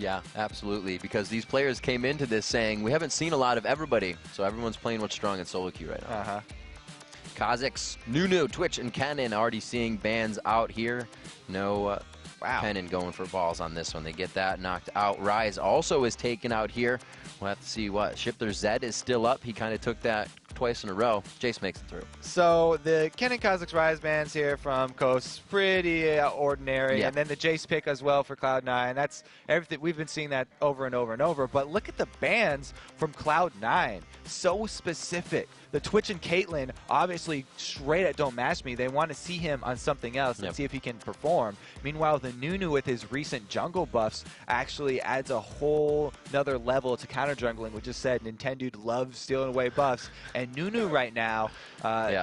Yeah, absolutely, because these players came into this saying, we haven't seen a lot of everybody, so everyone's playing what's strong in solo queue right now. Kazakhs, Nunu, Twitch, and Kennen already seeing bans out here. No Kennen going for balls on this one. They get that knocked out. Rise also is taken out here. We'll have to see what. Shifter Zed is still up. He kind of took that twice in a row. Jace makes it through. So the Kennen Kazakhs Rise bans here from Coast, pretty ordinary. Yeah. And then the Jace pick as well for Cloud9. That's everything. We've been seeing that over and over and over. But look at the bans from Cloud9. So specific. The Twitch and Caitlyn, obviously straight at Don't Match Me. They want to see him on something else and see if he can perform. Meanwhile, the Nunu with his recent jungle buffs actually adds a whole another level to counter jungling. We just said Nintendo loves stealing away buffs. And Nunu right now,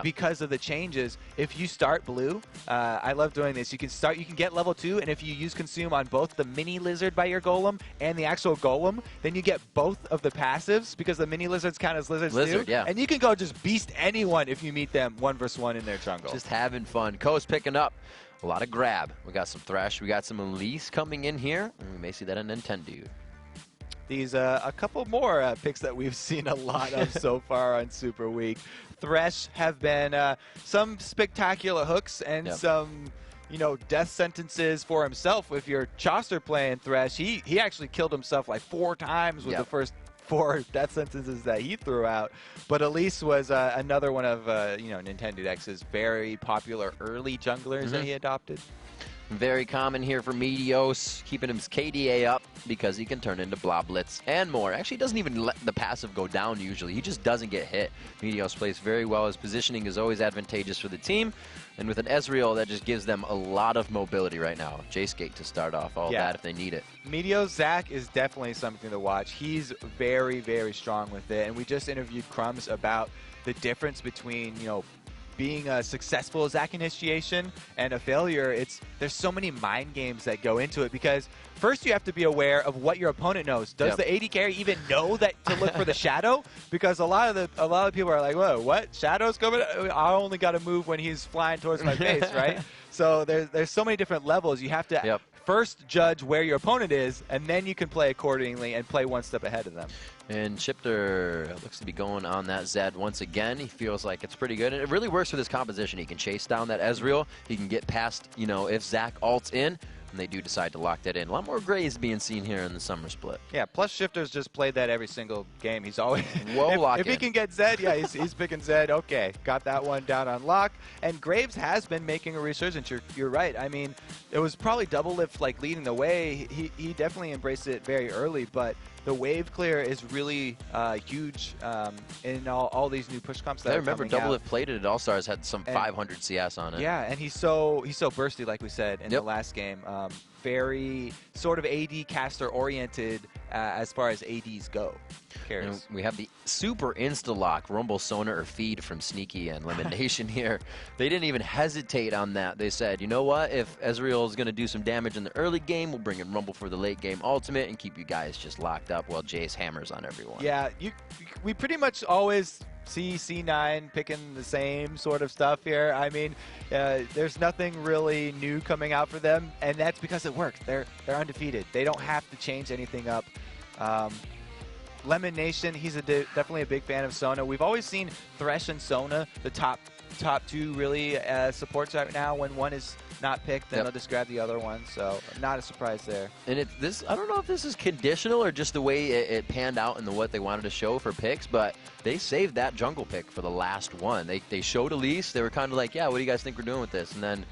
because of the changes, if you start blue, I love doing this. You can get level 2, and if you use consume on both the mini lizard by your golem and the actual golem, then you get both of the passives because the mini lizards count as lizards too. Yeah. And you can go just beast anyone if you meet them 1 versus 1 in their jungle. Just having fun. Coast picking up a lot of grab. We got some Thresh. We got some Elise coming in here, and we may see that in Nintendo. These a couple more picks that we've seen a lot of so far on Super Week. Thresh have been some spectacular hooks and some, you know, death sentences for himself. If you're Chaucer playing Thresh, he actually killed himself like 4 times with the first 4 death sentences that he threw out. But Elise was another one of you know, Nintendo X's very popular early junglers that he adopted. Very common here for Meteos, keeping his KDA up because he can turn into Bloblets and more. Actually, he doesn't even let the passive go down usually. He just doesn't get hit. Meteos plays very well. His positioning is always advantageous for the team. And with an Ezreal, that just gives them a lot of mobility right now. Jace Gate to start off all that if they need it. Meteos Zach is definitely something to watch. He's very, very strong with it. And we just interviewed Crumbs about the difference between, you know, being a successful Zac initiation and a failure. There's so many mind games that go into it because first you have to be aware of what your opponent knows. Does the AD carry even know that to look for the shadow? Because a lot of people are like, whoa, what? Shadow's coming? I only got to move when he's flying towards my face, right? So there's so many different levels. You have to first judge where your opponent is, and then you can play accordingly and play 1 step ahead of them. And Shifter looks to be going on that Zed once again. He feels like it's pretty good. And it really works for this composition. He can chase down that Ezreal. He can get past, you know, if Zac ults in, and they do decide to lock that in. A lot more Grays being seen here in the summer split. Yeah, plus Shifter's just played that every single game. He's always if he can get Zed, he's picking Zed. Okay, got that one down on lock. And Graves has been making a resurgence. You're right. I mean, it was probably Double Lift like leading the way. He definitely embraced it very early, but the wave clear is really huge in all these new push comps that are coming out. I remember Double Lift played it at All-Stars, had some 500 CS on it. Yeah, and he's so bursty, like we said in the last game. Very sort of AD caster oriented as far as ADs go. And we have the super insta-lock Rumble Sonar or Feed from Sneaky and Elimination here. They didn't even hesitate on that. They said, you know what, if Ezreal is going to do some damage in the early game, we'll bring in Rumble for the late game ultimate and keep you guys just locked up while Jace hammers on everyone. Yeah, we pretty much always see C9 picking the same sort of stuff here. I mean, there's nothing really new coming out for them, and that's because it works. They're undefeated. They don't have to change anything up. Lemon Nation, he's definitely a big fan of Sona. We've always seen Thresh and Sona, the top 2 really supports right now. When one is not picked, then they'll just grab the other one. So not a surprise there. And I don't know if this is conditional or just the way it panned out and what they wanted to show for picks, but they saved that jungle pick for the last one. They showed Elise. They were kind of like, yeah, what do you guys think we're doing with this? And then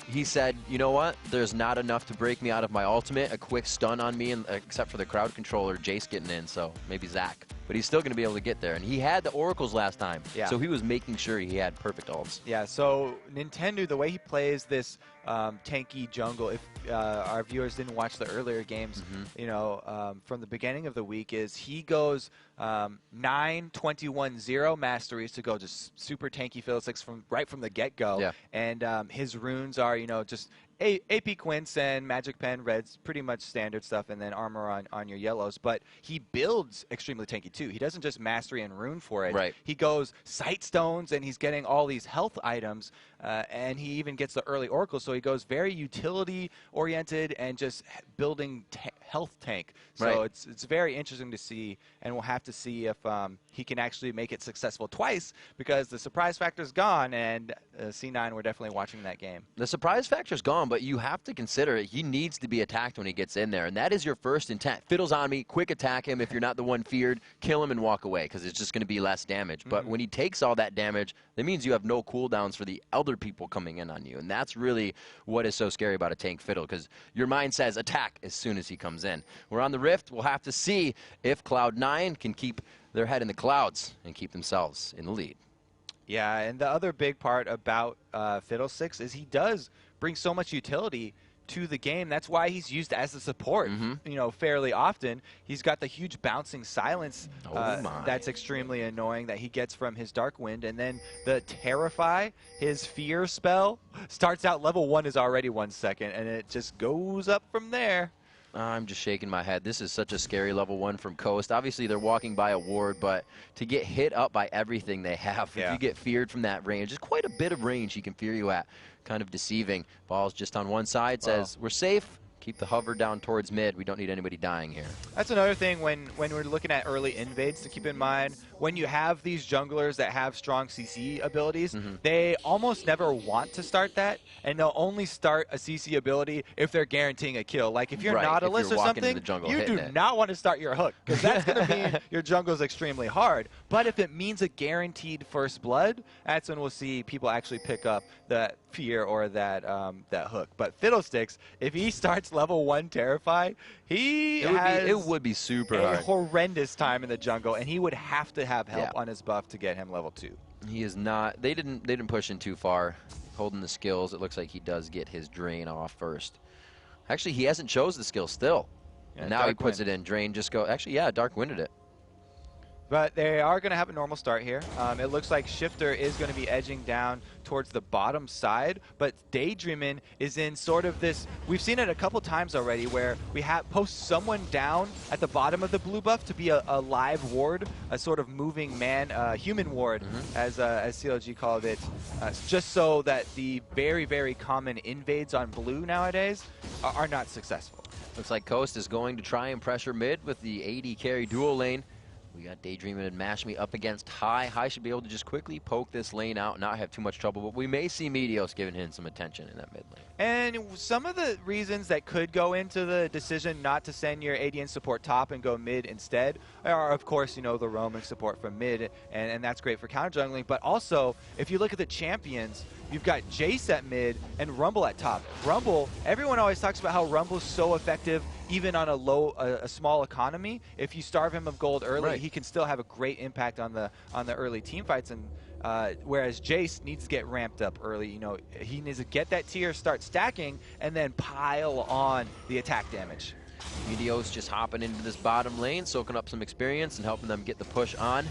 he said, you know what? There's not enough to break me out of my ultimate. A quick stun on me, except for the crowd controller, Jace getting in, so maybe Zac. But he's still going to be able to get there. And he had the Oracles last time, so he was making sure he had perfect ults. Yeah, so Nintendo, the way he plays this tanky jungle, if our viewers didn't watch the earlier games, you know, from the beginning of the week, is he goes 9-21-0 masteries to go just super tanky Fiddlesticks right from the get-go. Yeah. And his runes are, you know, just AP Quince and Magic Pen Reds, pretty much standard stuff, and then armor on your yellows. But he builds extremely tanky too. He doesn't just mastery and rune for it. Right. He goes sight stones, and he's getting all these health items, and he even gets the early Oracle. So he goes very utility oriented and just building health tank. So Right. it's very interesting to see, and we'll have to see if he can actually make it successful twice, because the surprise factor's gone, and C9, we're definitely watching that game. The surprise factor's gone, but you have to consider he needs to be attacked when he gets in there, and that is your first intent. Fiddle's on me, quick attack him if you're not the one feared, kill him and walk away, because it's just going to be less damage. But when he takes all that damage, that means you have no cooldowns for the other people coming in on you, and that's really what is so scary about a tank Fiddle, because your mind says attack as soon as he comes in. We're on the Rift. We'll have to see if Cloud9 can keep their head in the clouds and keep themselves in the lead. Yeah, and the other big part about Fiddlesticks is he does bring so much utility to the game. That's why he's used as a support, you know, fairly often. He's got the huge bouncing silence that's extremely annoying that he gets from his Dark Wind, and then the Terrify, his fear spell, starts out level 1 is already 1 second, and it just goes up from there. I'm just shaking my head. This is such a scary level 1 from Coast. Obviously, they're walking by a ward, but to get hit up by everything they have, if you get feared from that range, there's quite a bit of range he can fear you at. Kind of deceiving. Ball's just on one side, says we're safe. Keep the hover down towards mid. We don't need anybody dying here. That's another thing when we're looking at early invades to keep in mind. When you have these junglers that have strong CC abilities, they almost never want to start that, and they'll only start a CC ability if they're guaranteeing a kill. Like if you're Nautilus or something, you do not want to start your hook, because that's going to mean your jungle's extremely hard. But if it means a guaranteed first blood, that's when we'll see people actually pick up that fear or that that hook. But Fiddlesticks, if he starts level 1 Terrify, it would be super a hard. horrendous time in the jungle, and he would have to have help on his buff to get him level 2. He is not. They didn't push in too far. Holding the skills, it looks like he does get his drain off first. Actually, he hasn't chose the skill still. And now he puts it in. Drain just go. Actually, yeah, Dark Winded it. But they are going to have a normal start here. It looks like Shifter is going to be edging down towards the bottom side, but Daydreamin' is in sort of this, we've seen it a couple times already, where we have post someone down at the bottom of the blue buff to be a live ward, a sort of moving man, human ward, as CLG called it, just so that the very, very common invades on blue nowadays are not successful. Looks like Coast is going to try and pressure mid with the AD carry dual lane. We got Daydreamin' and MOHGamiing up against High. High should be able to just quickly poke this lane out and not have too much trouble, but we may see Meteos giving him some attention in that mid lane. And some of the reasons that could go into the decision not to send your ADN support top and go mid instead are, of course, you know, the roaming support from mid, and that's great for counter jungling. But also, if you look at the champions, you've got Jace at mid and Rumble at top. Rumble, everyone always talks about how Rumble's so effective even on a small economy. If you starve him of gold early, he can still have a great impact on the early team fights. And whereas Jace needs to get ramped up early. You know, he needs to get that tier, start stacking, and then pile on the attack damage. Meteos just hopping into this bottom lane, soaking up some experience and helping them get the push on.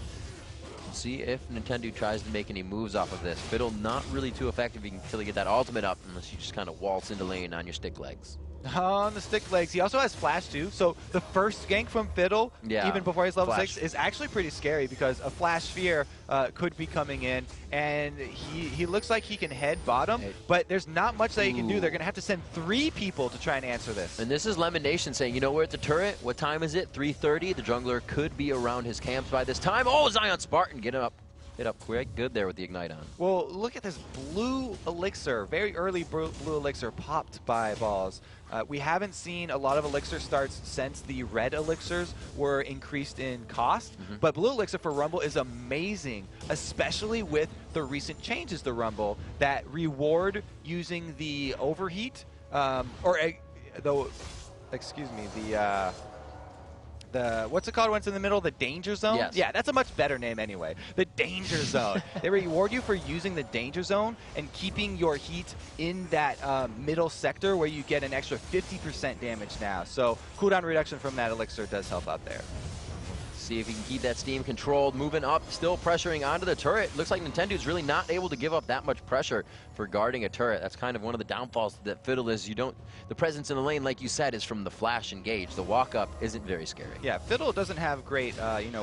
See if Nintendo tries to make any moves off of this. Fiddle not really too effective until you get that ultimate up, unless you just kind of waltz into lane on your stick legs. On the stick legs. He also has flash too, so the first gank from Fiddle, even before he's level 6, is actually pretty scary, because a flash fear could be coming in, and he looks like he can head bottom, but there's not much that he can do. They're going to have to send 3 people to try and answer this. And this is Lemon Nation saying, you know, we're at the turret. What time is it? 3:30. The jungler could be around his camps by this time. Oh, Zion Spartan, get him up. Hit up quick. Good there with the Ignite on. Well, look at this blue elixir. Very early blue elixir popped by Balls. We haven't seen a lot of elixir starts since the red elixirs were increased in cost, but blue elixir for Rumble is amazing, especially with the recent changes to Rumble that reward using the overheat, what's it called when it's in the middle? The danger zone? Yes. Yeah, that's a much better name anyway. The danger zone. They reward you for using the danger zone and keeping your heat in that middle sector where you get an extra 50% damage now. So cooldown reduction from that elixir does help out there. See if he can keep that steam controlled, moving up, still pressuring onto the turret. Looks like Nintendo's really not able to give up that much pressure for guarding a turret. That's kind of one of the downfalls that Fiddle is. The presence in the lane, like you said, is from the flash engage. The walk up isn't very scary. Yeah, Fiddle doesn't have great,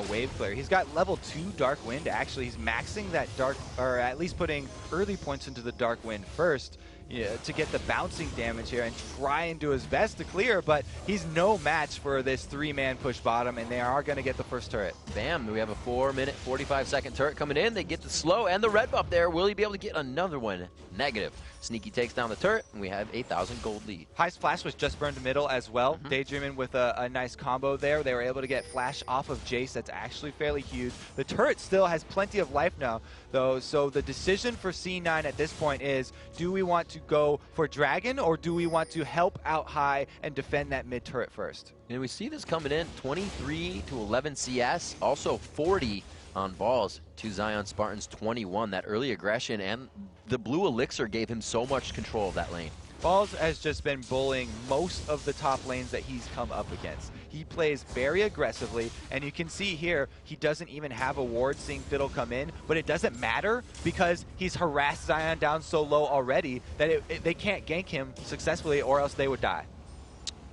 wave clear. He's got level 2 Dark Wind. Actually, he's maxing that dark, or at least putting early points into the Dark Wind first. to get the bouncing damage here and try and do his best to clear, but he's no match for this 3-man push bottom, and they are going to get the first turret. Bam, we have a 4-minute, 45-second turret coming in. They get the slow and the red buff there. Will he be able to get another one? Negative. Sneaky takes down the turret, and we have 8,000 gold lead. High's flash was just burned middle as well. Daydreaming with a nice combo there. They were able to get flash off of Jace. That's actually fairly huge. The turret still has plenty of life now, though, so the decision for C9 at this point is, do we want to go for Dragon, or do we want to help out High and defend that mid turret first? And we see this coming in, 23 to 11 CS, also 40 on balls to Zion Spartan's 21. That early aggression and the blue elixir gave him so much control of that lane. Balls has just been bullying most of the top lanes that he's come up against. He plays very aggressively, and you can see here, he doesn't even have a ward seeing Fiddle come in, but it doesn't matter because he's harassed Zion down so low already that they can't gank him successfully, or else they would die.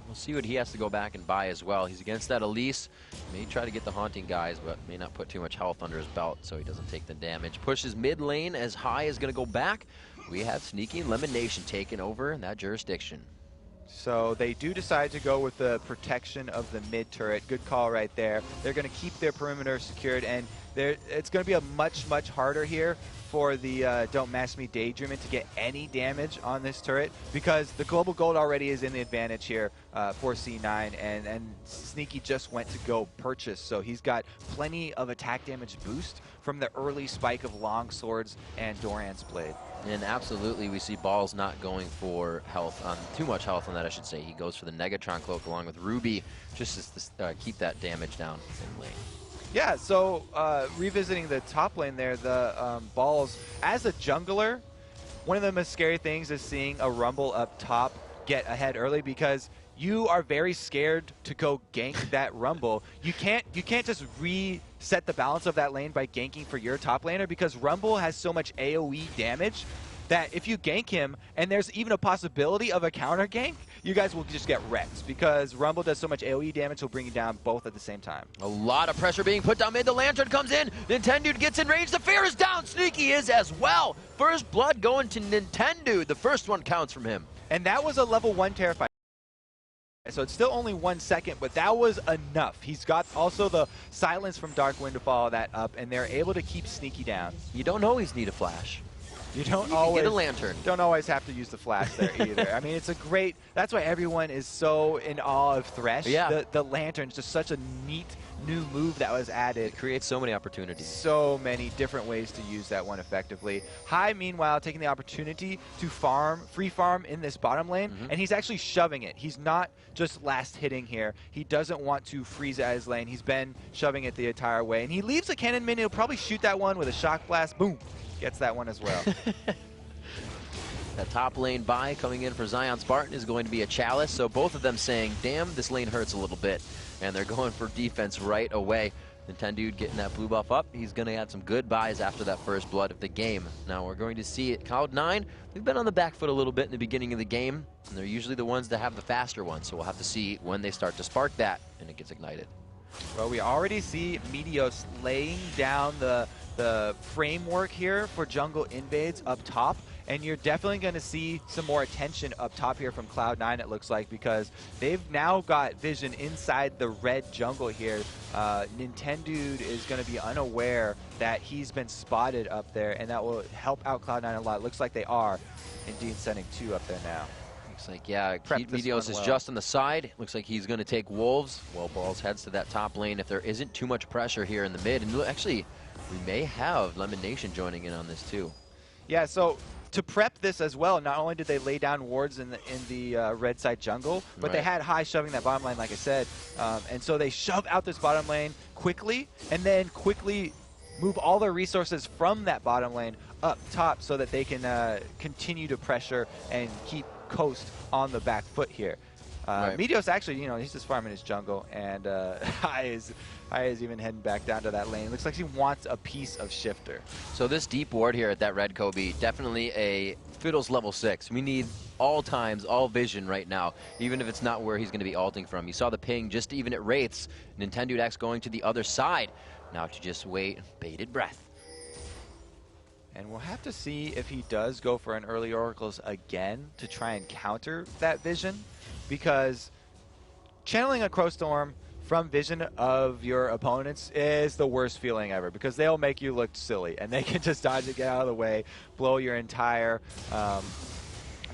We'll see what he has to go back and buy as well. He's against that Elise. May try to get the Haunting guys, but may not put too much health under his belt so he doesn't take the damage. Pushes mid lane as High is going to go back. We have Sneaky and Lemonation taking over in that jurisdiction. So they do decide to go with the protection of the mid turret. Good call right there. They're going to keep their perimeter secured, and it's going to be a much harder here for the Don't Match Me Daydreaming to get any damage on this turret, because the global gold already is in the advantage here for C9, and Sneaky just went to go purchase, so he's got plenty of attack damage boost from the early spike of long swords and Doran's blade. And absolutely, we see Balls not going for health, too much health on that, I should say. He goes for the Negatron Cloak along with Ruby, just to keep that damage down in lane. Yeah, so revisiting the top lane there, the Balls, as a jungler, one of the most scary things is seeing a Rumble up top get ahead early, because you are very scared to go gank that Rumble. You can't just reset the balance of that lane by ganking for your top laner, because Rumble has so much AoE damage that if you gank him and there's even a possibility of a counter gank, you guys will just get wrecked, because Rumble does so much AoE damage, he'll bring you down both at the same time. A lot of pressure being put down mid. The Lantern comes in. Nintendo gets in range. The Fear is down. Sneaky is as well. First blood going to Nintendo. The first one counts from him. And that was a level 1 Terrify. So it's still only 1 second, but that was enough. He's got also the silence from Dark Wind to follow that up, and they're able to keep Sneaky down. You don't always need a flash. You don't You always get a lantern. Don't always have to use the flash there either. I mean, it's a great. That's why everyone is so in awe of Thresh. Yeah. The lantern's just such a neat new move that was added. It creates so many opportunities. So many different ways to use that one effectively. High, meanwhile, taking the opportunity to free farm in this bottom lane, and he's actually shoving it. He's not just last hitting here. He doesn't want to freeze at his lane. He's been shoving it the entire way, and he leaves a cannon minion. He'll probably shoot that one with a shock blast. Boom. Gets that one as well. That top lane buy coming in for Zion Spartan is going to be a Chalice, so both of them saying, damn, this lane hurts a little bit, and they're going for defense right away. Nintendo getting that blue buff up. He's going to add some good buys after that first blood of the game. Now we're going to see it. Cloud9, they've been on the back foot a little bit in the beginning of the game, and they're usually the ones that have the faster ones, so we'll have to see when they start to spark that and it gets ignited. Well, we already see Meteos laying down the framework here for jungle invades up top, and you're definitely going to see some more attention up top here from Cloud9, it looks like, because they've now got vision inside the red jungle here. Nintendo is going to be unaware that he's been spotted up there, and that will help out Cloud9 a lot. It looks like they are indeed sending 2 up there now. Looks like, yeah, Meteos is just on the side. Looks like he's going to take Wolves. Well, Balls heads to that top lane if there isn't too much pressure here in the mid. And actually, we may have Lemonation joining in on this too. Yeah, so to prep this as well, not only did they lay down wards in the red side jungle, but they had High shoving that bottom lane, like I said. And so they shove out this bottom lane quickly, and then quickly move all their resources from that bottom lane up top so that they can continue to pressure and keep coast on the back foot here. Meteos actually, you know, he's just farming his jungle, and High is even heading back down to that lane. Looks like he wants a piece of Shifter. So this deep ward here at that red Kobe, definitely a Fiddle's level 6. We need all times, all vision right now, even if it's not where he's going to be alting from. You saw the ping just even at Wraiths. Nintendo X going to the other side. Now to just wait, bated breath. And we'll have to see if he does go for an early Oracles again to try and counter that vision, because channeling a Crow Storm from vision of your opponents is the worst feeling ever, because they'll make you look silly and they can just dodge it, get out of the way, blow your entire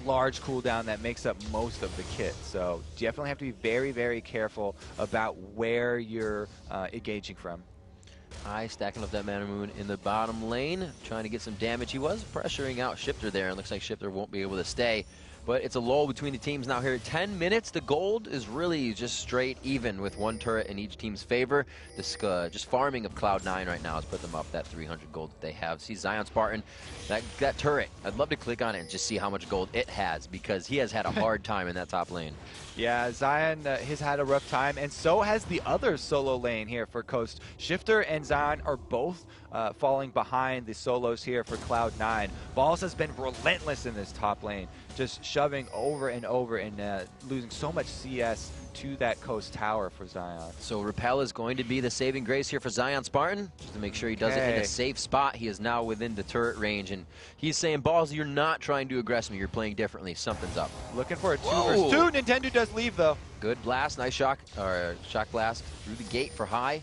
large cooldown that makes up most of the kit. So definitely have to be very, very careful about where you're engaging from. High stacking up that Mana Moon in the bottom lane, trying to get some damage. He was pressuring out Shifter there, and looks like Shifter won't be able to stay. But it's a lull between the teams now here. 10 minutes, the gold is really just straight even with one turret in each team's favor. This just farming of Cloud9 right now has put them up that 300 gold that they have. See Zion Spartan, that turret, I'd love to click on it and just see how much gold it has, because he has had a hard time in that top lane. Yeah, Zion has had a rough time, and so has the other solo lane here for Coast. Shifter and Zion are both falling behind the solos here for Cloud9. Balls has been relentless in this top lane, just shoving over and over and losing so much CS to that Coast tower for Zion. So Repel is going to be the saving grace here for Zion Spartan, just to make sure he does it in a safe spot. He is now within the turret range, and he's saying, Balls, you're not trying to aggress me. You're playing differently. Something's up. Looking for a 2 versus 2. Nintendo does leave, though. Good blast. Nice shock blast through the gate for High.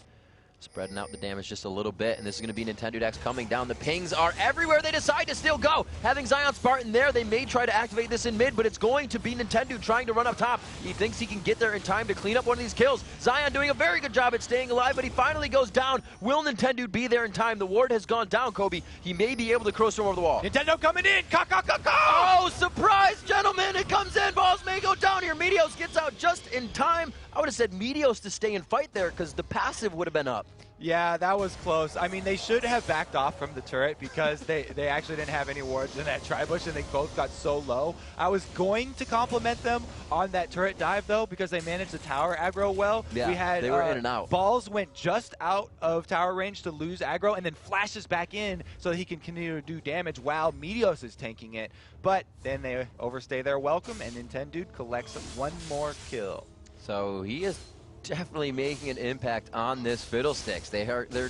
Spreading out the damage just a little bit, and this is going to be Nintendo Dex coming down. The pings are everywhere. They decide to still go. Having Zion Spartan there, they may try to activate this in mid, but it's going to be Nintendo trying to run up top. He thinks he can get there in time to clean up one of these kills. Zion doing a very good job at staying alive, but he finally goes down. Will Nintendo be there in time? The ward has gone down, Kobe. He may be able to cross over the wall. Nintendo coming in. Oh, surprise, gentlemen. It comes in. Balls may go down here. Meteos gets out just in time. I would have said Meteos to stay and fight there, because the passive would have been up. Yeah, that was close. I mean, they should have backed off from the turret, because they actually didn't have any wards in that tri-bush, and they both got so low. I was going to compliment them on that turret dive, though, because they managed the tower aggro well. Yeah, they were in and out. Balls went just out of tower range to lose aggro, and then flashes back in so that he can continue to do damage while Meteos is tanking it. But then they overstay their welcome, and Nintendo collects one more kill. So he is definitely making an impact on this Fiddlesticks. They're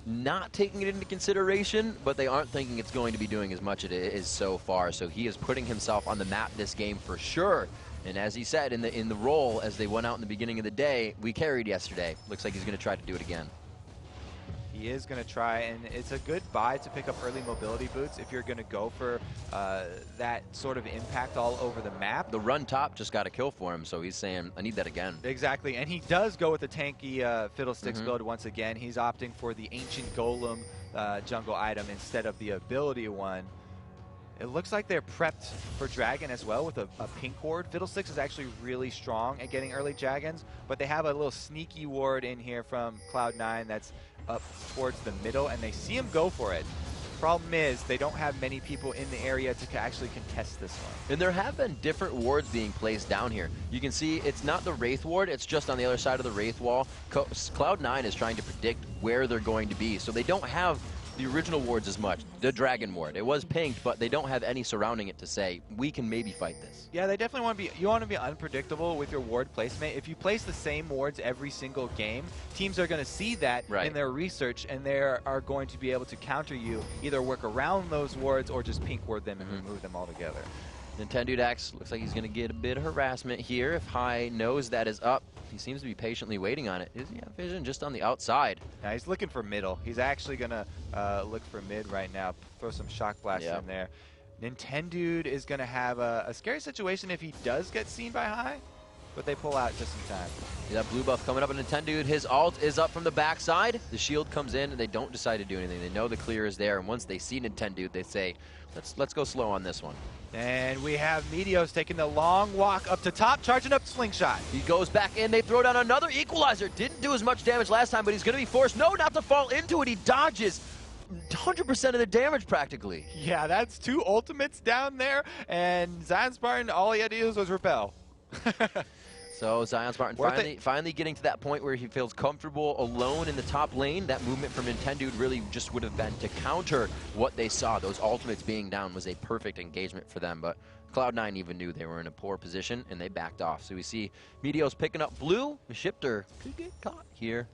not taking it into consideration, but they aren't thinking it's going to be doing as much as it is so far. So he is putting himself on the map this game for sure. And as he said in the role as they went out in the beginning of the day, we carried yesterday. Looks like he's going to try to do it again. He is going to try, and it's a good buy to pick up early mobility boots if you're going to go for that sort of impact all over the map. The run top just got a kill for him, so he's saying, I need that again. Exactly, and he does go with the tanky Fiddlesticks build once again. He's opting for the Ancient Golem jungle item instead of the ability one. It looks like they're prepped for Dragon as well with a pink ward. Fiddlesticks is actually really strong at getting early Dragons, but they have a little sneaky ward in here from Cloud9 that's up towards the middle, and they see him go for it. Problem is, they don't have many people in the area to actually contest this one. And there have been different wards being placed down here. You can see it's not the Wraith ward, it's just on the other side of the Wraith wall. Cloud9 is trying to predict where they're going to be, so they don't have the original wards as much. The Dragon ward, it was pinked, but they don't have any surrounding it to say, we can maybe fight this. Yeah, they definitely want to be, you want to be unpredictable with your ward placement. If you place the same wards every single game, teams are going to see that in their research, and they are going to be able to counter you, either work around those wards or just pink ward them and remove them altogether. Nintendo Dax looks like he's going to get a bit of harassment here. If High knows that is up, he seems to be patiently waiting on it. Is he have vision just on the outside? Yeah, he's looking for middle. He's actually going to look for mid right now. Throw some shock blasts in there. Nintendo is going to have a scary situation if he does get seen by High, but they pull out just in time. Yeah, that blue buff coming up on Nintendo. His ult is up from the backside. The shield comes in, and they don't decide to do anything. They know the clear is there, and once they see Nintendo, they say, let's go slow on this one. And we have Meteos taking the long walk up to top, charging up Slingshot. He goes back in. They throw down another equalizer. Didn't do as much damage last time, but he's going to be forced, not to fall into it. He dodges 100% of the damage practically. Yeah, that's 2 ultimates down there, and Zion Spartan, all he had to do was repel. So Zion Spartan finally getting to that point where he feels comfortable alone in the top lane. That movement from Nintendo really just would have been to counter what they saw. Those ultimates being down was a perfect engagement for them, but Cloud9 even knew they were in a poor position, and they backed off. So we see Meteos picking up blue. Shifter could get caught here.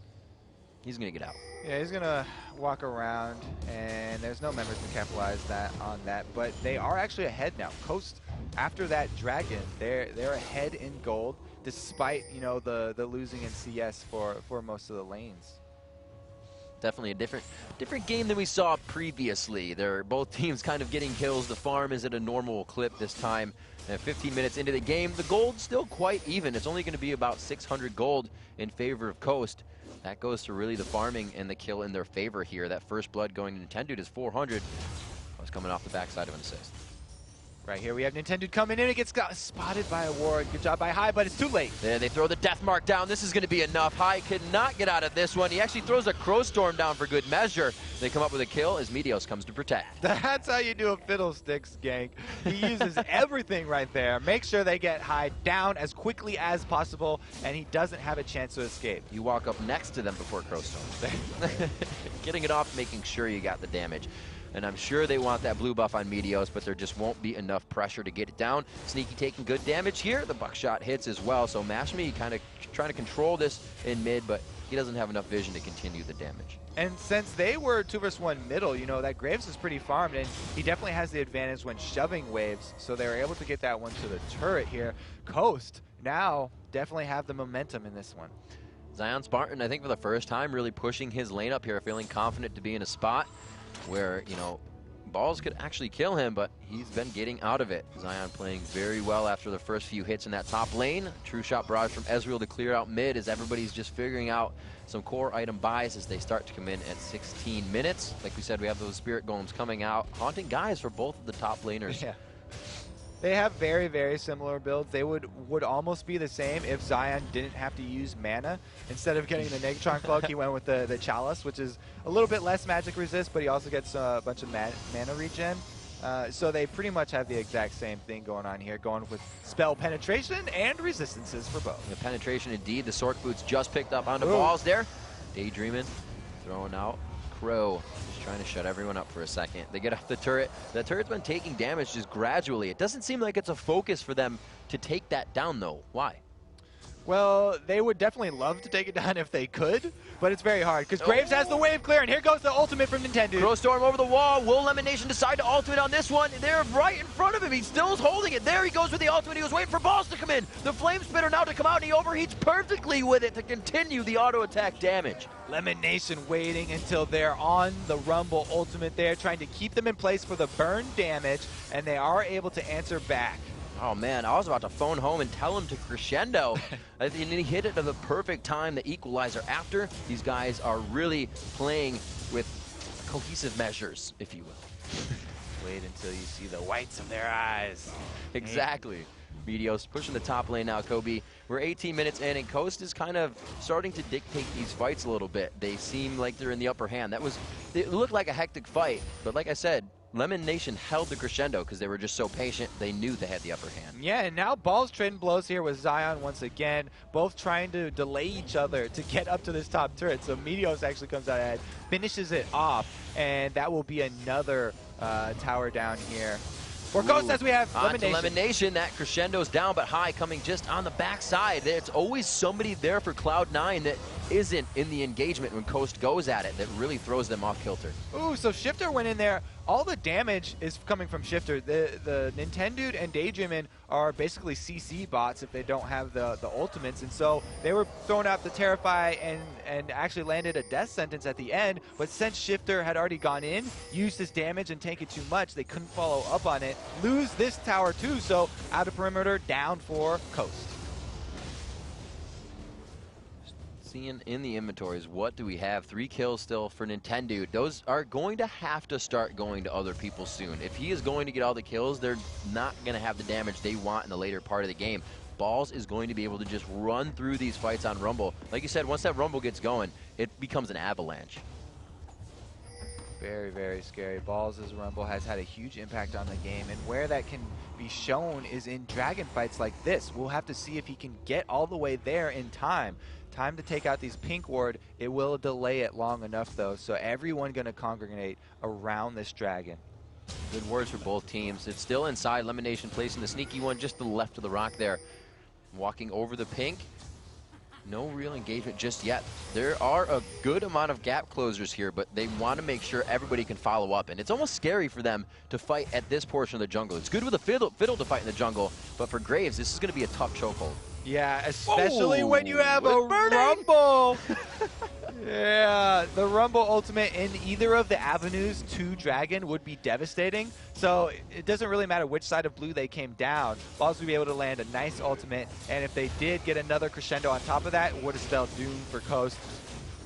He's going to get out. Yeah, he's going to walk around, and there's no members to capitalize on that. But they are actually ahead now. Coast, after that Dragon, they're ahead in gold, despite, you know, the losing in CS for most of the lanes. Definitely a different game than we saw previously. They're both teams kind of getting kills. The farm is at a normal clip this time. And 15 minutes into the game, the gold's still quite even. It's only going to be about 600 gold in favor of Coast. That goes to really the farming and the kill in their favor here. That first blood going to Nintendo is 400. I was coming off the backside of an assist. Right here we have Nintendo coming in. It gets spotted by a ward. Good job by High, but it's too late. There they throw the death mark down. This is going to be enough. High could not get out of this one. He actually throws a Crow Storm down for good measure. They come up with a kill as Meteos comes to protect. That's how you do a Fiddlesticks gank. He uses everything right there. Make sure they get High down as quickly as possible, and he doesn't have a chance to escape. You walk up next to them before Crow Storm. Getting it off, making sure you got the damage. And I'm sure they want that blue buff on Meteos, but there just won't be enough pressure to get it down. Sneaky taking good damage here. The buckshot hits as well, so MOHGamiing kind of trying to control this in mid, but he doesn't have enough vision to continue the damage. And since they were 2 versus 1 middle, you know, that Graves is pretty farmed, and he definitely has the advantage when shoving waves, so they were able to get that one to the turret here. Coast now definitely have the momentum in this one. Zion Spartan, I think for the first time, really pushing his lane up here, feeling confident to be in a spot where, you know, balls could actually kill him, but he's been getting out of it. Zion playing very well after the first few hits in that top lane. True shot barrage from Ezreal to clear out mid as everybody's just figuring out some core item buys as they start to come in at 16 minutes. Like we said, we have those spirit golems coming out, haunting guys for both of the top laners. Yeah. They have very, very similar builds. They would almost be the same if Zion didn't have to use mana. Instead of getting the Negatron Cloak, he went with the Chalice, which is a little bit less magic resist, but he also gets a bunch of mana regen. So they pretty much have the exact same thing going on here, going with spell penetration and resistances for both. The penetration indeed. The Sork Boots just picked up onto balls there. Daydreaming, throwing out Crow. Trying to shut everyone up for a second. They get off the turret. The turret's been taking damage just gradually. It doesn't seem like it's a focus for them to take that down, though. Why? Well, they would definitely love to take it down if they could, but it's very hard because Graves has the wave clear, and here goes the ultimate from Nintendo. Crow Storm over the wall. Will Lemon Nation decide to ultimate on this one? They're right in front of him. He still is holding it. There he goes with the ultimate. He was waiting for balls to come in. The Flame Spitter now to come out, and he overheats perfectly with it to continue the auto attack damage. Lemon Nation waiting until they're on the Rumble ultimate there, trying to keep them in place for the burn damage, and they are able to answer back. Oh, man, I was about to phone home and tell him to crescendo. And he hit it at the perfect time, the equalizer after. These guys are really playing with cohesive measures, if you will. Wait until you see the whites of their eyes. Exactly. Meteos pushing the top lane now, Kobe. We're 18 minutes in, and Coast is kind of starting to dictate these fights a little bit. They seem like they're in the upper hand. It looked like a hectic fight, but like I said, Lemon Nation held the crescendo because they were just so patient. They knew they had the upper hand. Yeah, and now Balls trading blows here with Zion once again, both trying to delay each other to get up to this top turret. So Meteos actually comes out ahead, finishes it off, and that will be another tower down here. For Coast, as we have Lemon Nation. Lemon Nation, that crescendo's down, but High coming just on the backside. There's always somebody there for Cloud9 that isn't in the engagement when Coast goes at it that really throws them off kilter. Ooh, so Shifter went in there. All the damage is coming from Shifter. The Nintendo and Daydreamin are basically CC bots if they don't have the ultimates, and so they were throwing out the Terrify and actually landed a death sentence at the end, but since Shifter had already gone in, used his damage and taken too much, they couldn't follow up on it. Lose this tower too, so out of perimeter, down for Coast. Seeing in the inventories, what do we have? 3 kills still for Nintendo. Those are going to have to start going to other people soon. If he is going to get all the kills, they're not going to have the damage they want in the later part of the game. Balls is going to be able to just run through these fights on Rumble. Like you said, once that Rumble gets going, it becomes an avalanche. Very, very scary. Balls' Rumble has had a huge impact on the game, and where that can be shown is in dragon fights like this. We'll have to see if he can get all the way there in time. Time to take out these pink ward. It will delay it long enough, though, so everyone going to congregate around this dragon. Good words for both teams. It's still inside. Lemon Nation placing the sneaky one just to the left of the rock there. Walking over the pink. No real engagement just yet. There are a good amount of gap closers here, but they want to make sure everybody can follow up. And it's almost scary for them to fight at this portion of the jungle. It's good with a fiddle to fight in the jungle, but for Graves, this is going to be a tough chokehold. Yeah, especially when you have a Rumble. Yeah, the Rumble ultimate in either of the avenues to Dragon would be devastating. So it doesn't really matter which side of blue they came down. Balls would be able to land a nice ultimate, and if they did get another crescendo on top of that, it would have spelled doom for Coast.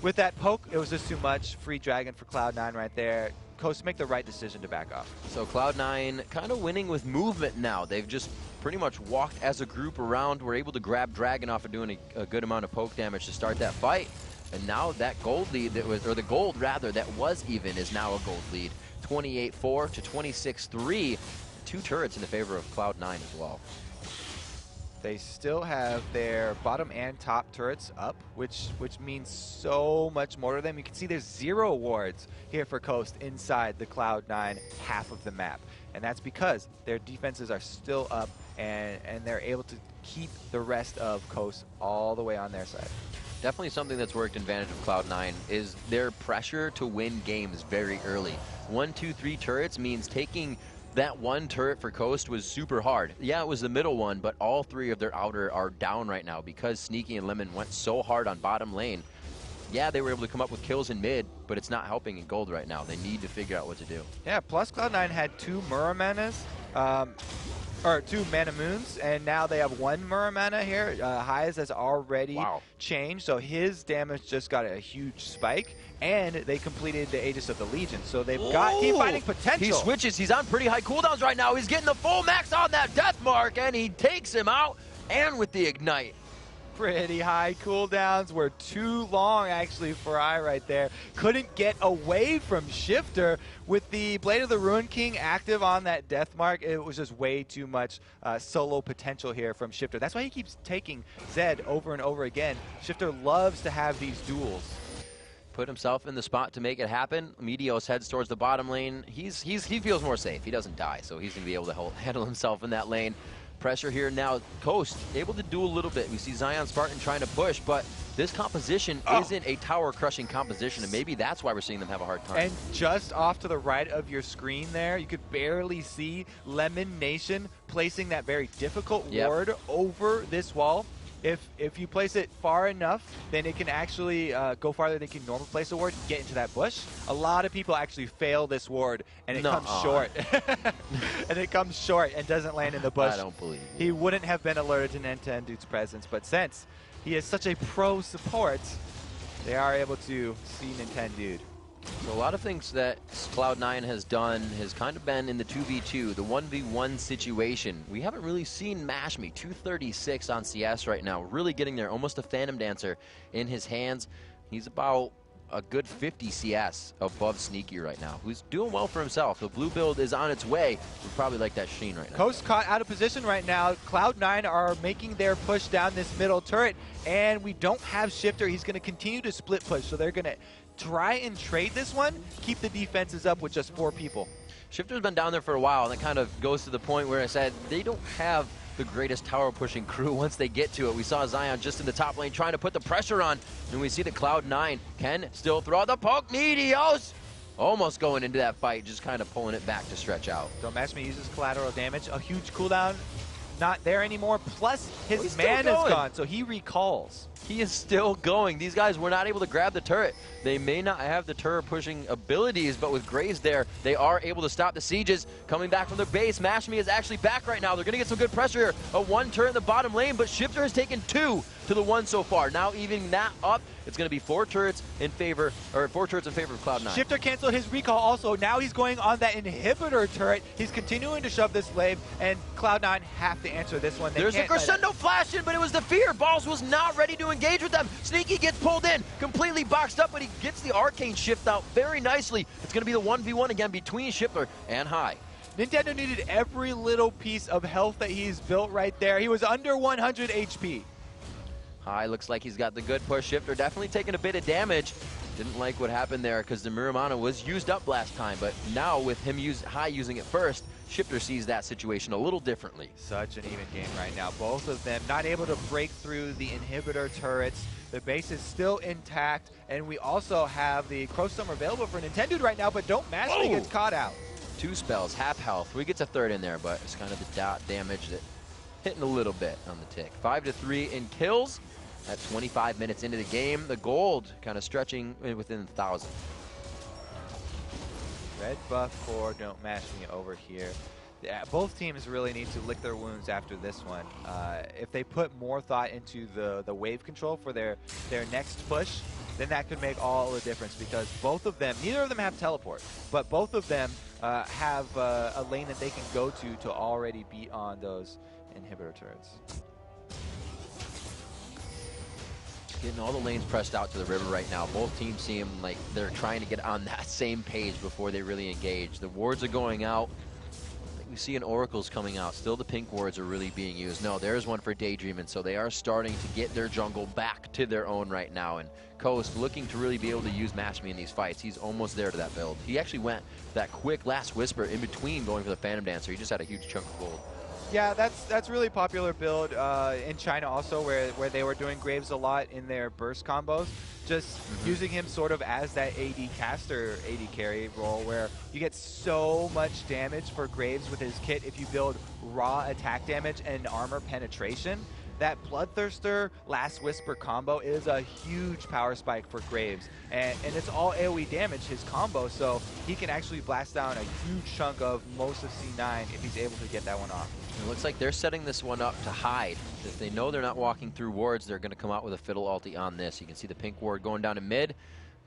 With that poke, it was just too much. Free Dragon for Cloud9 right there. Coast make the right decision to back off. So Cloud9 kind of winning with movement now. They've just pretty much walked as a group around. Were able to grab Dragon off of doing a good amount of poke damage to start that fight. And now that gold lead that was, or the gold rather, that was even is now a gold lead. 28-4 to 26-3. 2 turrets in the favor of Cloud9 as well. They still have their bottom and top turrets up, which means so much more to them. You can see there's 0 wards here for Coast inside the Cloud9 half of the map. And that's because their defenses are still up and they're able to keep the rest of Coast all the way on their side. Definitely something that's worked in advantage of Cloud9 is their pressure to win games very early. 1, 2, 3 turrets means taking that 1 turret for Coast was super hard. Yeah, it was the middle one, but all 3 of their outer are down right now because Sneaky and Lemon went so hard on bottom lane. Yeah, they were able to come up with kills in mid, but it's not helping in gold right now. They need to figure out what to do. Yeah, plus Cloud9 had 2 Muramanas, or 2 Mana Moons, and now they have 1 Muramana here. Highs has already changed, so his damage just got a huge spike, and they completed the Aegis of the Legion, so they've got team fighting potential. He switches, he's on pretty high cooldowns right now. He's getting the full max on that death mark, and he takes him out, and with the ignite. Pretty high cooldowns were too long actually for I right there. Couldn't get away from Shifter with the Blade of the Ruined King active on that death mark. It was just way too much solo potential here from Shifter. That's why he keeps taking Zed over and over again. Shifter loves to have these duels. Put himself in the spot to make it happen. Meteos heads towards the bottom lane. He feels more safe. He doesn't die, so he's going to be able to handle himself in that lane. Pressure here now. Coast able to do a little bit. We see Zion Spartan trying to push, but this composition isn't a tower-crushing composition, and maybe that's why we're seeing them have a hard time. And just off to the right of your screen there, you could barely see Lemon Nation placing that very difficult ward over this wall. If you place it far enough, then it can actually go farther than you can normally place a ward and get into that bush. A lot of people actually fail this ward, and it comes short. And it comes short and doesn't land in the bush. I don't believe you. He wouldn't have been alerted to Nintendo's presence, but since he is such a pro support, they are able to see Nintendo. So a lot of things that Cloud9 has done has kind of been in the 2v2, the 1v1 situation. We haven't really seen MOHGamiing, 236 on CS right now, really getting there, almost a Phantom Dancer in his hands. He's about a good 50 CS above Sneaky right now, who's doing well for himself. The blue build is on its way. We probably like that Sheen right now. Coast caught out of position right now. Cloud9 are making their push down this middle turret, and we don't have Shifter. He's going to continue to split push, so they're going to try and trade this one, keep the defenses up with just 4 people. Shifter's been down there for a while, and it kind of goes to the point where I said they don't have the greatest tower pushing crew once they get to it. We saw Zion just in the top lane trying to put the pressure on, and we see that Cloud9 can still throw the poke. Meteos almost going into that fight, just kind of pulling it back to stretch out. So MOHGamiing uses collateral damage, a huge cooldown, not there anymore, plus his mana is gone, so he recalls. He is still going. These guys were not able to grab the turret. They may not have the turret pushing abilities, but with Graves there, they are able to stop the sieges. Coming back from their base, MOHGamiing is actually back right now. They're going to get some good pressure here. A 1 turret in the bottom lane, but Shifter has taken 2 to the 1 so far. Now evening that up, it's going to be 4 turrets in favor, of Cloud9. Shifter canceled his recall also. Now he's going on that inhibitor turret. He's continuing to shove this wave, and Cloud9 have to answer this one. There's a crescendo flash in, but it was the fear. Balls was not ready to engage with them. Sneaky gets pulled in, completely boxed up, but he gets the arcane shift out very nicely. It's going to be the 1v1 again between Shifter and High. Nintendo needed every little piece of health that he's built right there. He was under 100 HP. High looks like he's got the good push. Shifter definitely taking a bit of damage. Didn't like what happened there because the Miramana was used up last time, but now with him High using it first, Shifter sees that situation a little differently. Such an even game right now. Both of them not able to break through the inhibitor turrets. The base is still intact, and we also have the Crow Summer available for Nintendo right now, but don't match when he gets caught out. 2 spells, half health. We gets a third in there, but it's kind of the dot damage that hitting a little bit on the tick. 5-3 in kills at 25 minutes into the game. The gold kind of stretching within 1,000. Red buff for Don't Mash Me over here. Yeah, both teams really need to lick their wounds after this one. If they put more thought into the wave control for their next push, then that could make all the difference, because both of them, neither of them have teleport, but both of them have a lane that they can go to already beat on those inhibitor turrets. Getting all the lanes pressed out to the river right now. Both teams seem like they're trying to get on that same page before they really engage. The wards are going out. We see an Oracle's coming out. Still the pink wards are really being used. No, there's one for Daydreaming, so they are starting to get their jungle back to their own right now. And Coast looking to really be able to use MOHGamiing in these fights. He's almost there to that build. He actually went that quick last whisper in between going for the Phantom Dancer. He just had a huge chunk of gold. Yeah, that's really popular build in China also, where they were doing Graves a lot in their burst combos. Just using him sort of as that AD caster, AD carry role, where you get so much damage for Graves with his kit if you build raw attack damage and armor penetration. That Bloodthirster Last Whisper combo is a huge power spike for Graves, and it's all AoE damage, his combo, so he can actually blast down a huge chunk of most of C9 if he's able to get that one off. It looks like they're setting this one up to hide. If they know they're not walking through wards, they're going to come out with a fiddle ulti on this. You can see the pink ward going down to mid,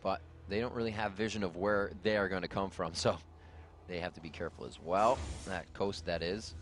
but they don't really have vision of where they are going to come from, so they have to be careful as well. That Coast, that is.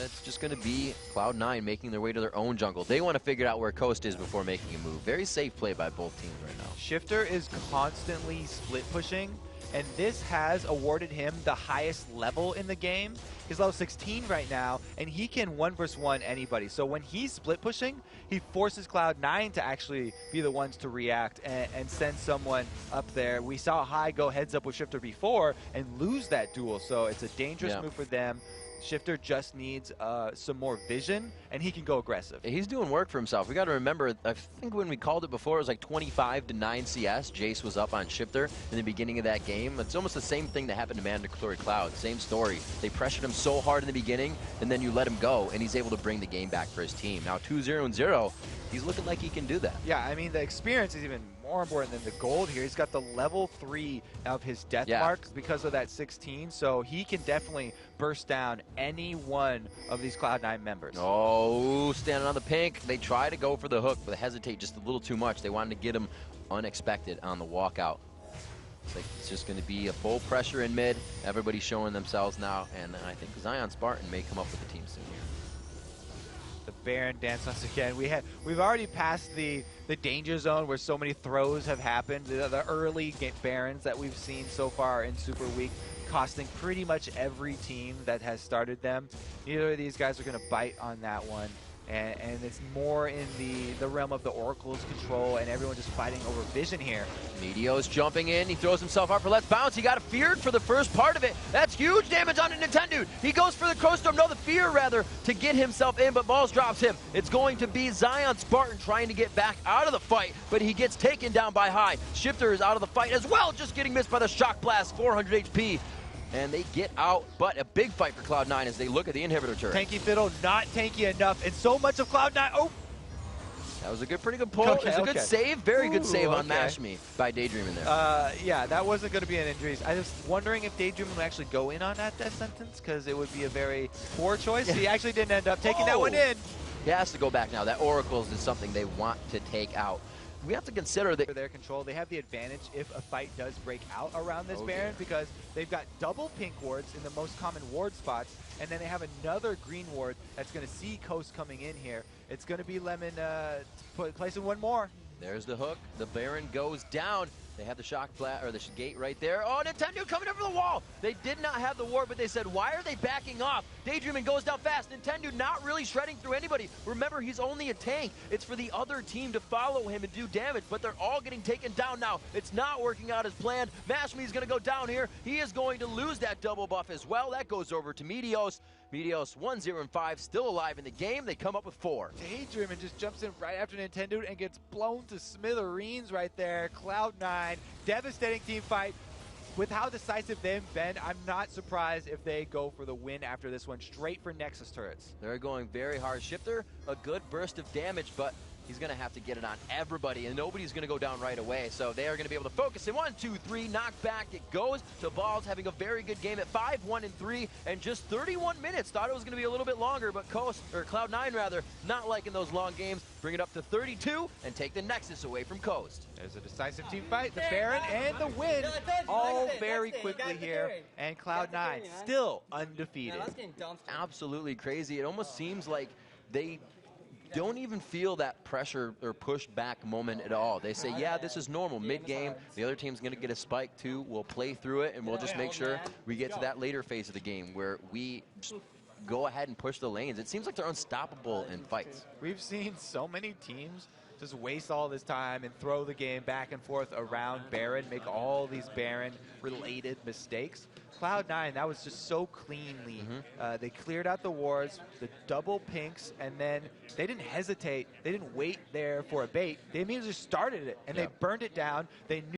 It's just going to be Cloud9 making their way to their own jungle. They want to figure out where Coast is before making a move. Very safe play by both teams right now. Shifter is constantly split pushing, and this has awarded him the highest level in the game. He's level 16 right now, and he can 1v1 anybody. So when he's split pushing, he forces Cloud9 to actually be the ones to react and send someone up there. We saw High go heads up with Shifter before and lose that duel, so it's a dangerous move for them. Shifter just needs some more vision, and he can go aggressive. He's doing work for himself. We got to remember, I think when we called it before, it was like 25-9 CS. Jace was up on Shifter in the beginning of that game. It's almost the same thing that happened to Mandatory Cloud. Same story. They pressured him so hard in the beginning, and then you let him go, and he's able to bring the game back for his team. Now 2-0-0, he's looking like he can do that. Yeah, I mean, the experience is even more important than the gold here. He's got the level 3 of his death mark because of that 16, so he can definitely burst down any one of these Cloud9 members. Oh, standing on the pink. They try to go for the hook, but hesitate just a little too much. They wanted to get him unexpected on the walkout. It's like it's just going to be a full pressure in mid. Everybody's showing themselves now, and I think Zion Spartan may come up with a team soon here. The Baron dance once again. We've already passed the danger zone where so many throws have happened. The early Barons that we've seen so far in Super Week, costing pretty much every team that has started them. Neither of these guys are going to bite on that one. And it's more in the realm of the Oracle's control and everyone just fighting over vision here. Meteo's jumping in. He throws himself up for Let's Bounce. He got feared for the first part of it. That's huge damage on a Nintendo. He goes for the Crow Storm. No, the fear rather, to get himself in, but Balls drops him. It's going to be Zion Spartan trying to get back out of the fight, but he gets taken down by High. Shifter is out of the fight as well, just getting missed by the Shock Blast, 400 HP. And they get out, but a big fight for Cloud9 as they look at the inhibitor turret. Tanky Fiddle, not tanky enough, and so much of Cloud9. Oh! That was a pretty good pull. It was a good save, very good save on MOHGamiing by Daydreaming there. Yeah, that wasn't going to be an injury. I was wondering if Daydreaming would actually go in on that death sentence, because it would be a very poor choice. He actually didn't end up taking that one in. He has to go back now. That Oracles is something they want to take out. We have to consider that for their control, they have the advantage if a fight does break out around this Baron, because they've got double pink wards in the most common ward spots, and then they have another green ward that's going to see Coast coming in here. It's going to be Lemon placing one more. There's the hook. The Baron goes down. They have the shock flat or the gate right there. Oh, Nintendo coming over the wall. They did not have the ward, but they said, why are they backing off? Daydreaming goes down fast. Nintendo not really shredding through anybody. Remember, he's only a tank. It's for the other team to follow him and do damage, but they're all getting taken down now. It's not working out as planned. MOHGamiing's going to go down here. He is going to lose that double buff as well. That goes over to Meteos. Meteos 1-0-5, still alive in the game. They come up with 4. Daydreaming just jumps in right after Nintendo and gets blown to smithereens right there. Cloud9, devastating team fight. With how decisive they've been, I'm not surprised if they go for the win after this one, straight for Nexus turrets. They're going very hard. Shifter, a good burst of damage, but he's going to have to get it on everybody, and nobody's going to go down right away. So they are going to be able to focus. And 1, 2, 3, knock back. It goes to Balls, having a very good game at 5-1-3, and just 31 minutes. Thought it was going to be a little bit longer, but Cloud9 rather, not liking those long games. Bring it up to 32 and take the Nexus away from Coast. There's a decisive team fight. The Baron and the win, all very quickly here. And Cloud9 still undefeated. Absolutely crazy. It almost seems like they don't even feel that pressure or push back moment at all. They say, yeah, this is normal. Mid-game, the other team's going to get a spike too. We'll play through it, and we'll just make sure we get to that later phase of the game where we just go ahead and push the lanes. It seems like they're unstoppable in fights. We've seen so many teams just waste all this time and throw the game back and forth around Baron, make all these Baron-related mistakes. Cloud9, that was just so cleanly. They cleared out the wards, the double pinks, and then they didn't hesitate. They didn't wait there for a bait. They immediately just started it, and they burned it down. They knew